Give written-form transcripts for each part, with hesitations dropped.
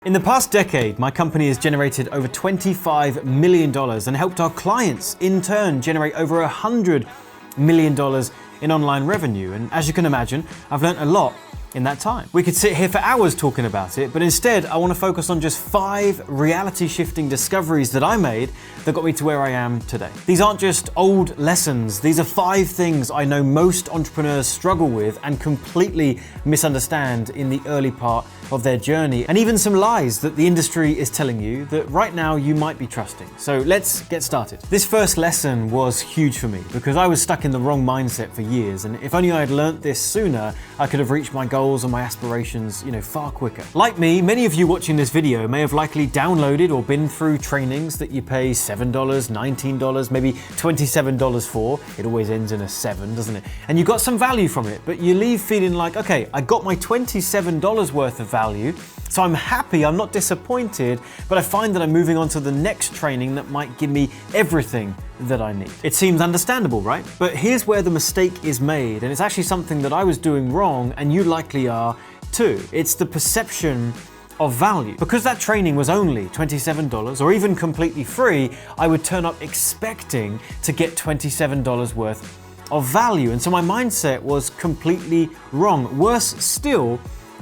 In the past decade, my company has generated over $25 million and helped our clients in turn generate over $100 million in online revenue. And as you can imagine, I've learned a lot in that time. We could sit here for hours talking about it, but instead I want to focus on just 5 reality shifting discoveries that I made that got me to where I am today. These aren't just old lessons. These are 5 things I know most entrepreneurs struggle with and completely misunderstand in the early part of their journey, and even some lies that the industry is telling you that right now you might be trusting. So let's get started. This first lesson was huge for me because I was stuck in the wrong mindset for years, and if only I had learnt this sooner, I could have reached my goals and my aspirations, far quicker. Like me, many of you watching this video may have likely downloaded or been through trainings that you pay $7, $19, maybe $27 for. It always ends in a 7, doesn't it? And you got some value from it, but you leave feeling like, okay, I got my $27 worth of value, so I'm happy, I'm not disappointed, but I find that I'm moving on to the next training that might give me everything that I need. It seems understandable, right? But here's where the mistake is made, and it's actually something that I was doing wrong, and you likely are too. It's the perception of value. Because that training was only $27 or even completely free, I would turn up expecting to get $27 worth of value. And so my mindset was completely wrong. Worse still,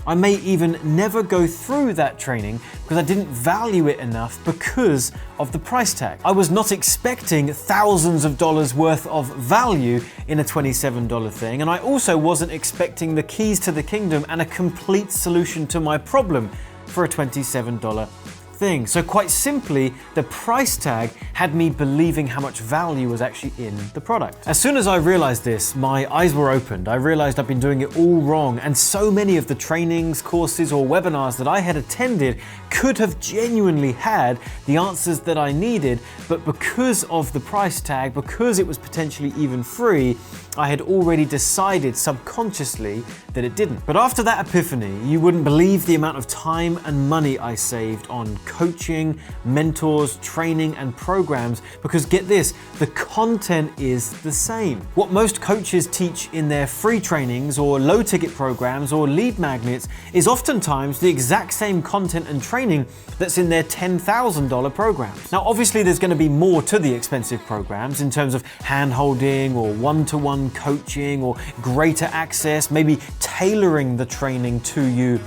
I may even never go through that training because I didn't value it enough because of the price tag. I was not expecting thousands of dollars worth of value in a $27 thing, and I also wasn't expecting the keys to the kingdom and a complete solution to my problem for a $27 thing. So quite simply, the price tag had me believing how much value was actually in the product. As soon as I realized this, my eyes were opened. I realized I've been doing it all wrong, and so many of the trainings, courses, or webinars that I had attended could have genuinely had the answers that I needed, but because of the price tag, because it was potentially even free, I had already decided subconsciously that it didn't. But after that epiphany, you wouldn't believe the amount of time and money I saved on coaching, mentors, training, and programs, because get this, the content is the same. What most coaches teach in their free trainings or low ticket programs or lead magnets is oftentimes the exact same content and training that's in their $10,000 programs. Now, obviously there's going to be more to the expensive programs in terms of hand-holding or one-to-one coaching or greater access, maybe tailoring the training to you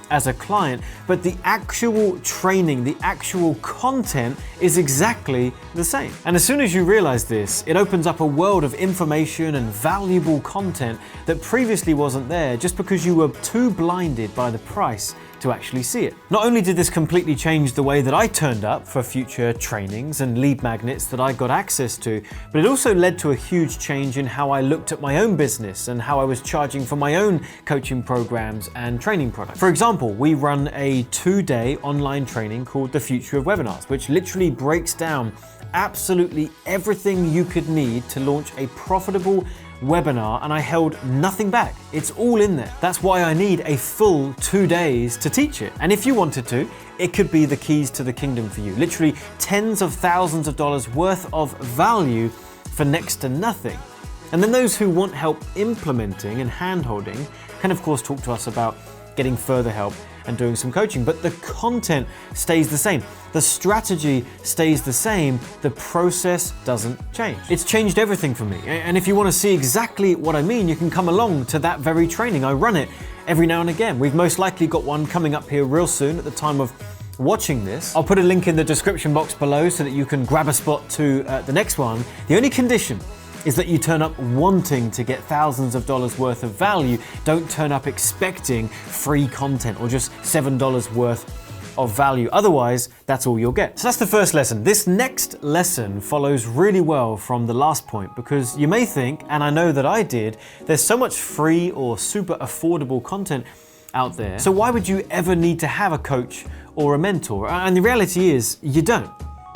as a client, but the actual training, the actual content is exactly the same. And as soon as you realize this, it opens up a world of information and valuable content that previously wasn't there just because you were too blinded by the price to actually see it. Not only did this completely change the way that I turned up for future trainings and lead magnets that I got access to, but it also led to a huge change in how I looked at my own business and how I was charging for my own coaching programs and training products. For example, we run a 2-day online training called The Future of Webinars, which literally breaks down absolutely everything you could need to launch a profitable webinar, and I held nothing back. It's all in there. That's why I need a full 2 days to teach it. And if you wanted to, it could be the keys to the kingdom for you. Literally tens of thousands of dollars worth of value for next to nothing. And then those who want help implementing and hand-holding can of course talk to us about getting further help and doing some coaching, but the content stays the same. The strategy stays the same. The process doesn't change. It's changed everything for me. And if you want to see exactly what I mean, you can come along to that very training. I run it every now and again. We've most likely got one coming up here real soon at the time of watching this. I'll put a link in the description box below so that you can grab a spot to the next one. The only condition is that you turn up wanting to get thousands of dollars worth of value. Don't turn up expecting free content or just $7 worth of value. Otherwise, that's all you'll get. So that's the first lesson. This next lesson follows really well from the last point, because you may think, and I know that I did, there's so much free or super affordable content out there. So why would you ever need to have a coach or a mentor? And the reality is, you don't.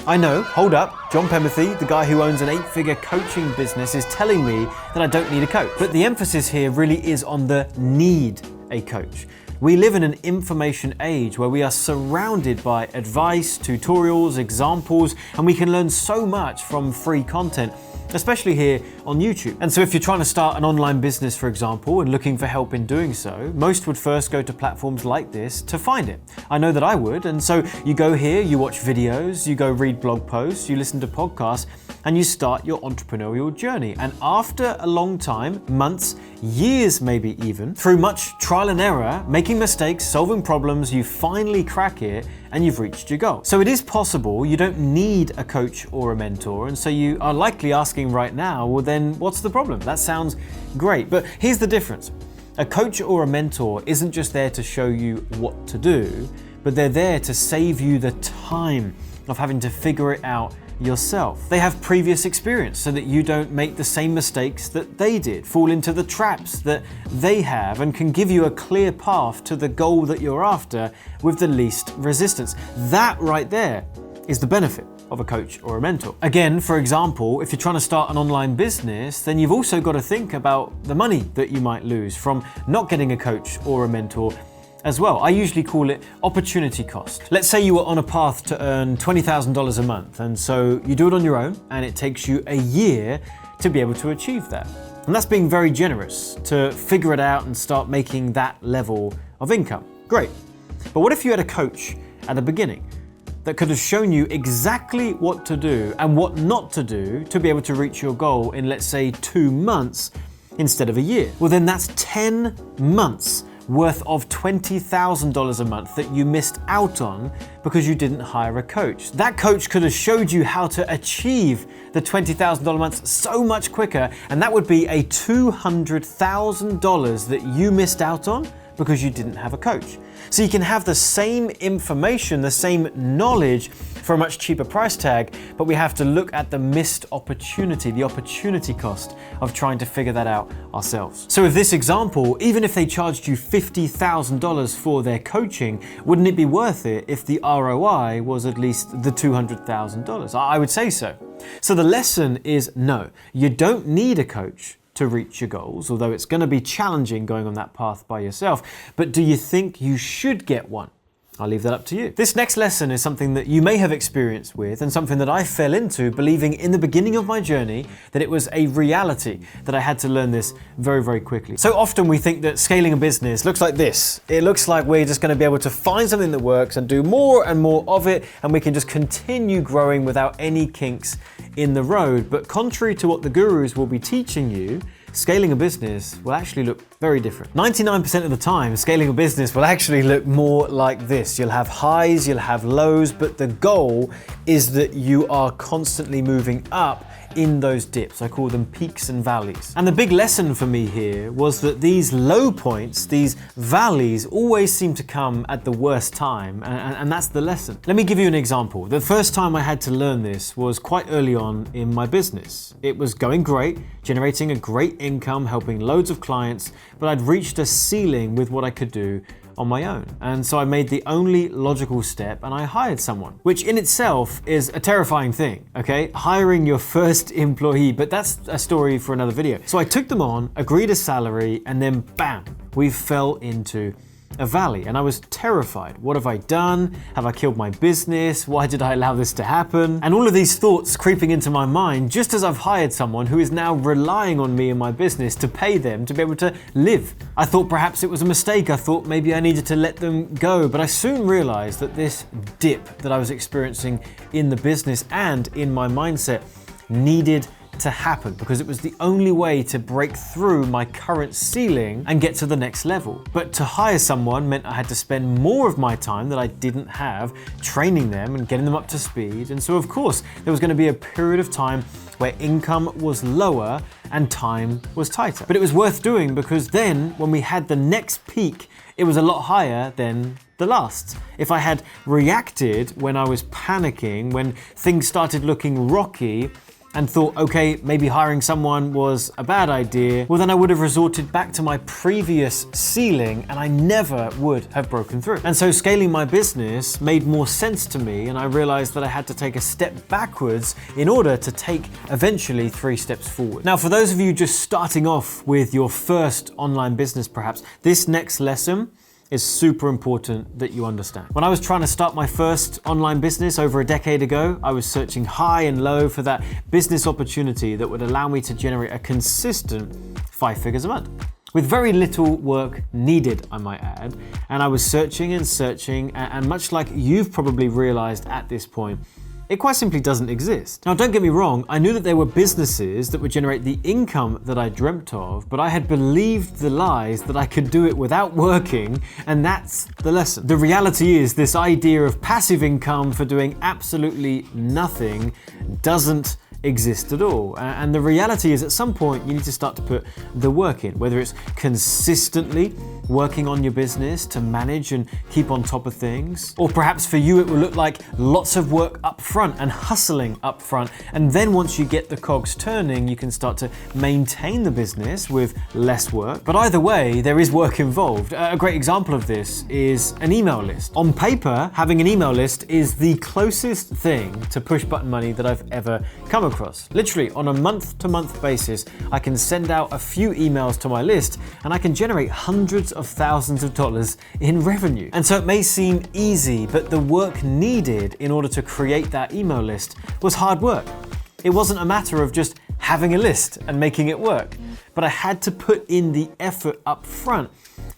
I know, hold up, John Penberthy, the guy who owns an 8-figure coaching business, is telling me that I don't need a coach. But the emphasis here really is on the need a coach. We live in an information age where we are surrounded by advice, tutorials, examples, and we can learn so much from free content. especially here on YouTube. And so if you're trying to start an online business, for example, and looking for help in doing so, most would first go to platforms like this to find it. I know that I would. And so you go here, you watch videos, you go read blog posts, you listen to podcasts, and you start your entrepreneurial journey. And after a long time, months, years maybe even, through much trial and error, making mistakes, solving problems, you finally crack it and you've reached your goal. So it is possible, you don't need a coach or a mentor, and so you are likely asking right now, well then what's the problem? That sounds great, but here's the difference. A coach or a mentor isn't just there to show you what to do, but they're there to save you the time of having to figure it out yourself. They have previous experience so that you don't make the same mistakes that they did, fall into the traps that they have, and can give you a clear path to the goal that you're after with the least resistance. That right there is the benefit of a coach or a mentor. Again, for example, if you're trying to start an online business, then you've also got to think about the money that you might lose from not getting a coach or a mentor as well. I usually call it opportunity cost. Let's say you were on a path to earn $20,000 a month, and so you do it on your own, and it takes you a year to be able to achieve that. And that's being very generous to figure it out and start making that level of income. Great. But what if you had a coach at the beginning that could have shown you exactly what to do and what not to do to be able to reach your goal in, let's say, 2 months instead of a year? Well, then that's 10 months worth of $20,000 a month that you missed out on because you didn't hire a coach. That coach could have showed you how to achieve the $20,000 a month so much quicker, and that would be a $200,000 that you missed out on because you didn't have a coach. So you can have the same information, the same knowledge for a much cheaper price tag, but we have to look at the missed opportunity, the opportunity cost of trying to figure that out ourselves. So with this example, even if they charged you $50,000 for their coaching, wouldn't it be worth it if the ROI was at least the $200,000? I would say so. So the lesson is no, you don't need a coach to reach your goals, although it's going to be challenging going on that path by yourself. But do you think you should get one? I'll leave that up to you. This next lesson is something that you may have experience with, and something that I fell into believing in the beginning of my journey that it was a reality, that I had to learn this very, very quickly. So often we think that scaling a business looks like this. It looks like we're just going to be able to find something that works and do more and more of it, and we can just continue growing without any kinks in the road. But contrary to what the gurus will be teaching you, scaling a business will actually look very different. 99% of the time, scaling a business will actually look more like this. You'll have highs, you'll have lows, but the goal is that you are constantly moving up in those dips. I call them peaks and valleys. And the big lesson for me here was that these low points, these valleys, always seem to come at the worst time, and that's the lesson. Let me give you an example. The first time I had to learn this was quite early on in my business. It was going great, generating a great income, helping loads of clients, but I'd reached a ceiling with what I could do on my own. And so I made the only logical step and I hired someone, which in itself is a terrifying thing, okay? Hiring your first employee, but that's a story for another video. So I took them on, agreed a salary, and then bam, we fell into a valley, and I was terrified. What have I done? Have I killed my business? Why did I allow this to happen? And all of these thoughts creeping into my mind just as I've hired someone who is now relying on me and my business to pay them to be able to live. I thought perhaps it was a mistake. I thought maybe I needed to let them go, but I soon realized that this dip that I was experiencing in the business and in my mindset needed to happen, because it was the only way to break through my current ceiling and get to the next level. But to hire someone meant I had to spend more of my time that I didn't have training them and getting them up to speed. And so of course there was going to be a period of time where income was lower and time was tighter. But it was worth doing, because then when we had the next peak, it was a lot higher than the last. If I had reacted when I was panicking, when things started looking rocky, and thought, okay, maybe hiring someone was a bad idea, well then I would have resorted back to my previous ceiling and I never would have broken through. And so scaling my business made more sense to me, and I realized that I had to take a step backwards in order to take eventually 3 steps forward. Now, for those of you just starting off with your first online business perhaps, this next lesson is super important that you understand. When I was trying to start my first online business over a decade ago, I was searching high and low for that business opportunity that would allow me to generate a consistent 5 figures a month, with very little work needed, I might add. And I was searching and searching, and much like you've probably realized at this point, it quite simply doesn't exist. Now, don't get me wrong, I knew that there were businesses that would generate the income that I dreamt of, but I had believed the lies that I could do it without working, and that's the lesson. The reality is this idea of passive income for doing absolutely nothing doesn't exist at all. And the reality is at some point you need to start to put the work in, whether it's consistently working on your business to manage and keep on top of things, or perhaps for you it will look like lots of work up front and hustling up front, and then once you get the cogs turning you can start to maintain the business with less work. But either way, there is work involved. A great example of this is an email list. On paper, having an email list is the closest thing to push button money that I've ever come across. Literally on a month-to-month basis, I can send out a few emails to my list and I can generate hundreds of thousands of dollars in revenue. And so it may seem easy, but the work needed in order to create that email list was hard work. It wasn't a matter of just having a list and making it work, but I had to put in the effort up front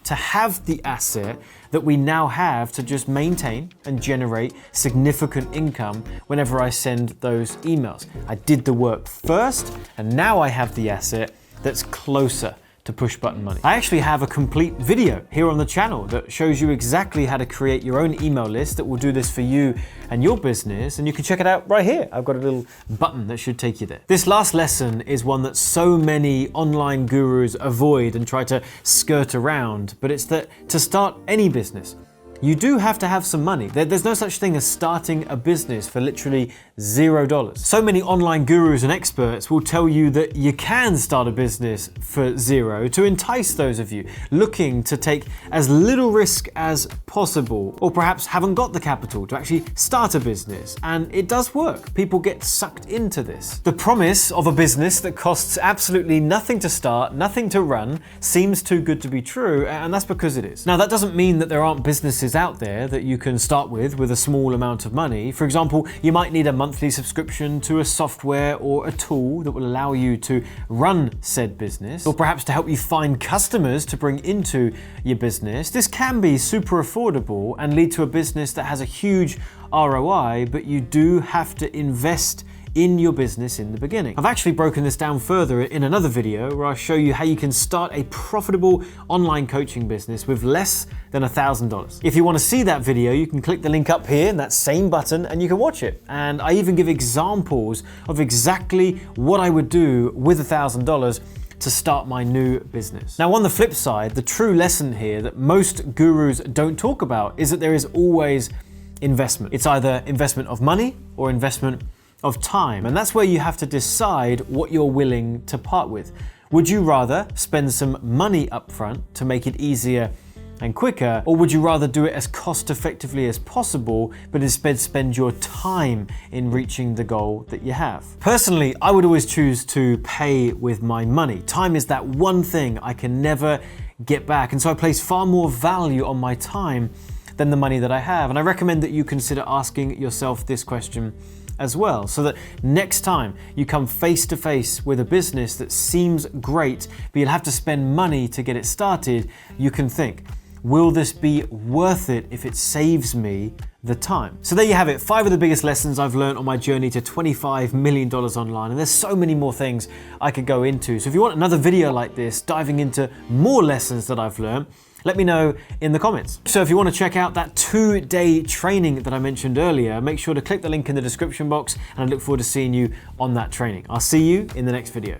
to have the asset that we now have to just maintain and generate significant income whenever I send those emails. I did the work first, and now I have the asset that's closer to push button money. I actually have a complete video here on the channel that shows you exactly how to create your own email list that will do this for you and your business, and you can check it out right here. I've got a little button that should take you there. This last lesson is one that so many online gurus avoid and try to skirt around, but it's that to start any business, you do have to have some money. There's no such thing as starting a business for literally $0. So many online gurus and experts will tell you that you can start a business for zero to entice those of you looking to take as little risk as possible, or perhaps haven't got the capital to actually start a business. And it does work. People get sucked into this. The promise of a business that costs absolutely nothing to start, nothing to run, seems too good to be true, and that's because it is. Now, that doesn't mean that there aren't businesses out there that you can start with a small amount of money. For example, you might need a monthly subscription to a software or a tool that will allow you to run said business, or perhaps to help you find customers to bring into your business. This can be super affordable and lead to a business that has a huge ROI, but you do have to invest in your business in the beginning. I've actually broken this down further in another video where I show you how you can start a profitable online coaching business with less than $1,000. If you want to see that video, you can click the link up here in that same button and you can watch it. And I even give examples of exactly what I would do with $1,000 to start my new business. Now, on the flip side, the true lesson here that most gurus don't talk about is that there is always investment. It's either investment of money or investment of time. And that's where you have to decide what you're willing to part with. Would you rather spend some money up front to make it easier and quicker, or would you rather do it as cost effectively as possible, but instead spend your time in reaching the goal that you have? Personally, I would always choose to pay with my money. Time is that one thing I can never get back, and so I place far more value on my time than the money that I have. And I recommend that you consider asking yourself this question as well, so that next time you come face to face with a business that seems great, but you'll have to spend money to get it started, you can think, will this be worth it if it saves me the time? So there you have it, 5 of the biggest lessons I've learned on my journey to $25 million online, and there's so many more things I could go into. So if you want another video like this, diving into more lessons that I've learned, let me know in the comments. So if you want to check out that 2-day training that I mentioned earlier, make sure to click the link in the description box, and I look forward to seeing you on that training. I'll see you in the next video.